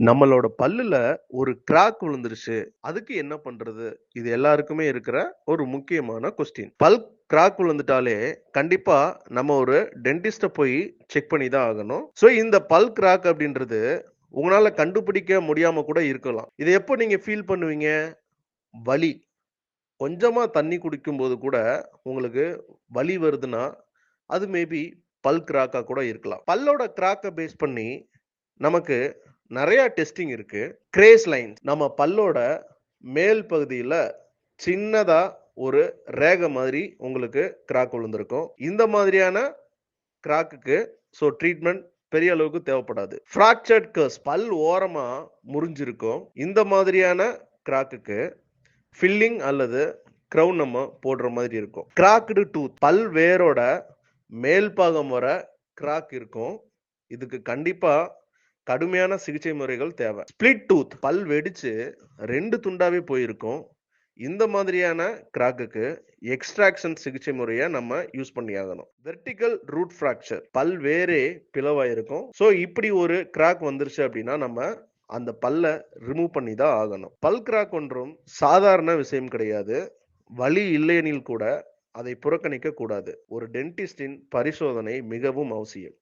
நம்மளோட பல்லுல ஒரு கிராக் விழுந்துருச்சு. அதுக்கு என்ன பண்றது? இது எல்லாருக்குமே இருக்கிற ஒரு முக்கியமான கொஸ்டின். பல் கிராக் விழுந்துட்டாலே கண்டிப்பா நம்ம ஒரு டென்டிஸ்ட்ட போய் செக் பண்ணி தான் ஆகணும். இந்த பல் கிராக் அப்படின்றது உங்களால கண்டுபிடிக்க முடியாம கூட இருக்கலாம். இத எப்போ நீங்க ஃபீல் பண்ணுவீங்க? வலி. கொஞ்சமா தண்ணி குடிக்கும்போது கூட உங்களுக்கு வலி வருதுன்னா, அது மேபி பல் கிராக்கா கூட இருக்கலாம். பல்லோட கிராக்க பேஸ் பண்ணி நமக்கு நெறைய டெஸ்டிங் இருக்கு. கிரேஸ் லைன்ஸ் நம்ம பல்லோட மேல் பகுதியில சின்னதா ஒரு ரேகை மாதிரி உங்களுக்கு கிராக் விழுந்திருக்கும். இந்த மாதிரியான கிராக்குக்கு ட்ரீட்மெண்ட் பெரிய அளவுக்கு தேவைப்படாது. ஃப்ராக்சர்ட் கர்வ்ஸ் பல் ஓரமா முறிஞ்சிருக்கும். இந்த மாதிரியான கிராக்குக்கு ஃபில்லிங் அல்லது கிரவுன் நம்ம போடுற மாதிரி இருக்கும். கிராக்டு டூத் பல் வேரோட மேல் பாகம் வர கிராக் இருக்கும். இதுக்கு கண்டிப்பா கடுமையான சிகிச்சை முறைகள் தேவை. ஸ்பிளிட் டூத் பல் வெடிச்சு 2 துண்டாவே போயிருக்கும். இந்த மாதிரியான கிராக்குக்கு எக்ஸ்ட்ராக்ஷன் சிகிச்சை முறையை நம்ம யூஸ் பண்ணி ஆகணும். வெர்டிகல் ரூட் ஃப்ராக்சர் பல் வேரே பிளவாயிருக்கும். இப்படி ஒரு கிராக் வந்துருச்சு அப்படின்னா நம்ம அந்த பல்ல ரிமூவ் பண்ணி தான் ஆகணும். பல் கிராக் ஒன்றும் சாதாரண விஷயம் கிடையாது. வலி இல்லையெனில் கூட அதை புறக்கணிக்க கூடாது. ஒரு டென்டிஸ்டின் பரிசோதனை மிகவும் அவசியம்.